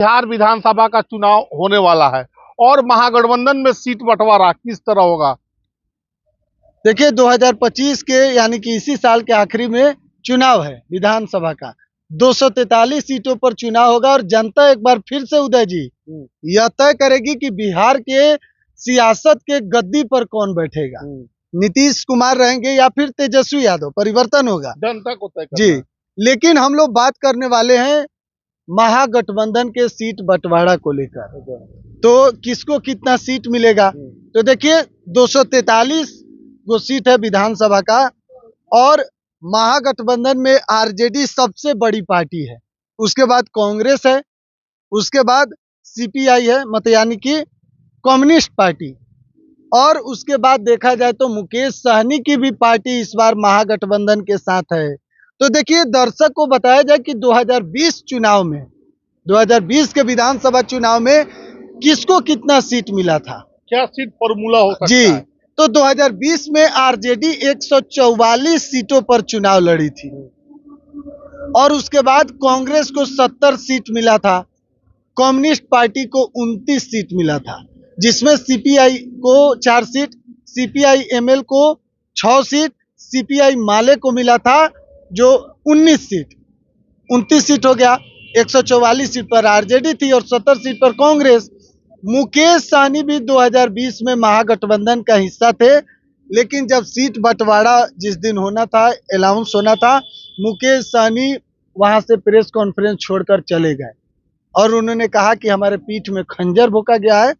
बिहार विधानसभा का चुनाव होने वाला है और महागठबंधन में सीट बंटवारा किस तरह होगा। देखिए 2025 के यानी कि इसी साल के आखिरी में चुनाव है विधानसभा का। 243 सीटों पर चुनाव होगा और जनता एक बार फिर से उदय जी यह तय करेगी कि बिहार के सियासत के गद्दी पर कौन बैठेगा। नीतीश कुमार रहेंगे या फिर तेजस्वी यादव, परिवर्तन होगा जनता को तय करना जी। है। लेकिन हम लोग बात करने वाले हैं महागठबंधन के सीट बंटवारा को लेकर, तो किसको कितना सीट मिलेगा। तो देखिए 243 वो सीट है विधानसभा का और महागठबंधन में आरजेडी सबसे बड़ी पार्टी है, उसके बाद कांग्रेस है, उसके बाद सीपीआई है, मत यानी कि कम्युनिस्ट पार्टी, और उसके बाद देखा जाए तो मुकेश सहनी की भी पार्टी इस बार महागठबंधन के साथ है। तो देखिए दर्शक को बताया जाए कि 2020 चुनाव में 2020 के विधानसभा चुनाव में किसको कितना सीट मिला था, क्या सीट फॉर्मूला हो सकता जी। है? तो 2020 में आरजेडी 144 सीटों पर चुनाव लड़ी थी और उसके बाद कांग्रेस को 70 सीट मिला था, कम्युनिस्ट पार्टी को 29 सीट मिला था, जिसमें सीपीआई को 4 सीट, सीपीआई एमएल को 6 सीट, सीपीआई माले को मिला था जो 19 सीट, 29 सीट हो गया। 144 सीट पर आरजेडी थी और 70 सीट पर कांग्रेस। मुकेश सहनी भी 2020 में महागठबंधन का हिस्सा थे, लेकिन जब सीट बंटवारा जिस दिन होना था, अनाउंस होना था, मुकेश सहनी वहां से प्रेस कॉन्फ्रेंस छोड़कर चले गए और उन्होंने कहा कि हमारे पीठ में खंजर भोंका गया है,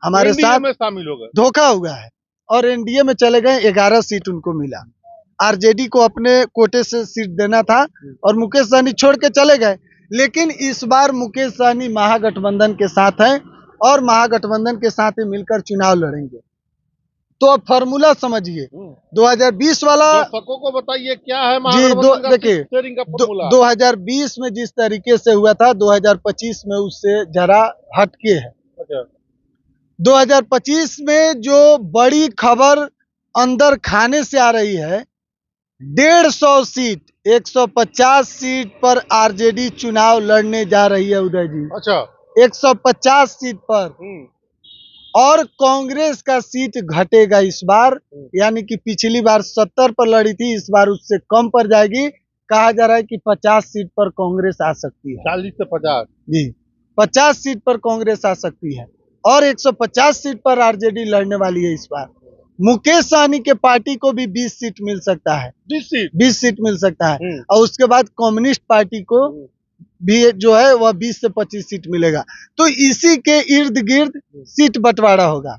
हमारे साथ में शामिल हो गए, धोखा हुआ है, और एनडीए में चले गए। 11 सीट उनको मिला, आरजेडी को अपने कोटे से सीट देना था और मुकेश सहनी छोड़ के चले गए। लेकिन इस बार मुकेश सहनी महागठबंधन के साथ हैं और महागठबंधन के साथ ही मिलकर चुनाव लड़ेंगे। तो अब फॉर्मूला समझिए 2020 वाला, दर्शकों को बताइए क्या है जी। देखिए 2020 में जिस तरीके से हुआ था, 2025 में उससे जरा हटके है। 2025 में जो बड़ी खबर अंदर खाने से आ रही है, 150 सीट, 150 सीट पर आरजेडी चुनाव लड़ने जा रही है उदय जी। अच्छा, 150 सीट पर, और कांग्रेस का सीट घटेगा इस बार, यानी कि पिछली बार 70 पर लड़ी थी, इस बार उससे कम पर जाएगी। कहा जा रहा है कि 50 सीट पर कांग्रेस आ सकती है, 40 से 50 जी। 50 सीट पर कांग्रेस आ सकती है और 150 सीट पर आरजेडी लड़ने वाली है इस बार। मुकेश सहनी के पार्टी को भी 20 सीट मिल सकता है, 20 सीट मिल सकता है, और उसके बाद कम्युनिस्ट पार्टी को भी जो है वह 20 से 25 सीट मिलेगा। तो इसी के इर्द गिर्द सीट बंटवारा होगा,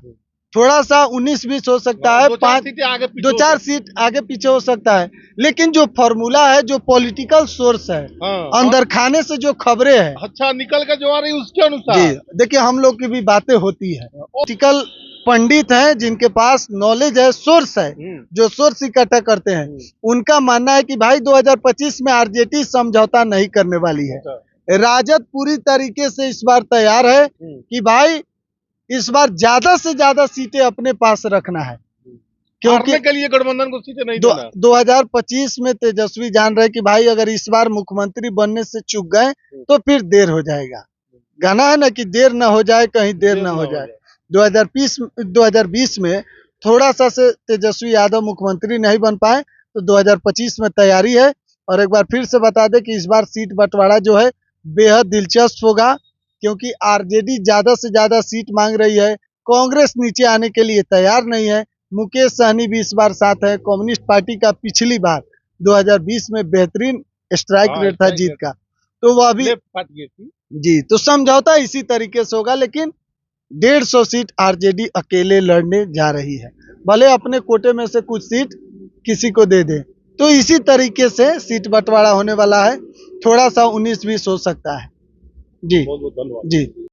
थोड़ा सा 19-20 हो सकता है, 2-4 सीट आगे पीछे हो सकता है, लेकिन जो फॉर्मूला है, जो पॉलिटिकल सोर्स है, अंदर खाने से जो खबरें हैं, अच्छा निकल कर जो आ रही है उसके अनुसार, जी। देखिए हम लोग की भी बातें होती है, पॉलिटिकल पंडित हैं जिनके पास नॉलेज है, सोर्स है, जो सोर्स इकट्ठा करते हैं, उनका मानना है कि भाई 2025 में आरजेडी समझौता नहीं करने वाली है। राजद पूरी तरीके से इस बार तैयार है कि भाई इस बार ज्यादा से ज्यादा सीटें अपने पास रखना है, क्योंकि के लिए गठबंधन को सीटें नहीं देना। 2025 में तेजस्वी जान रहे कि भाई अगर इस बार मुख्यमंत्री बनने से चूक गए तो फिर देर हो जाएगा। गाना है ना कि देर ना हो जाए कहीं देर ना हो जाए। 2020 में थोड़ा सा से तेजस्वी यादव मुख्यमंत्री नहीं बन पाए, तो 2025 में तैयारी है। और एक बार फिर से बता दें कि इस बार सीट बंटवारा जो है बेहद दिलचस्प होगा, क्योंकि आरजेडी ज्यादा से ज्यादा सीट मांग रही है, कांग्रेस नीचे आने के लिए तैयार नहीं है, मुकेश सहनी भी इस बार साथ है। कम्युनिस्ट पार्टी का पिछली बार 2020 में बेहतरीन स्ट्राइक रेट था जीत का, तो वह भी जी। तो समझौता इसी तरीके से होगा, लेकिन 150 सीट आरजेडी अकेले लड़ने जा रही है, भले अपने कोटे में से कुछ सीट किसी को दे दे। तो इसी तरीके से सीट बंटवारा होने वाला है, थोड़ा सा 19-20 हो सकता है जी। बहुत बहुत धन्यवाद जी।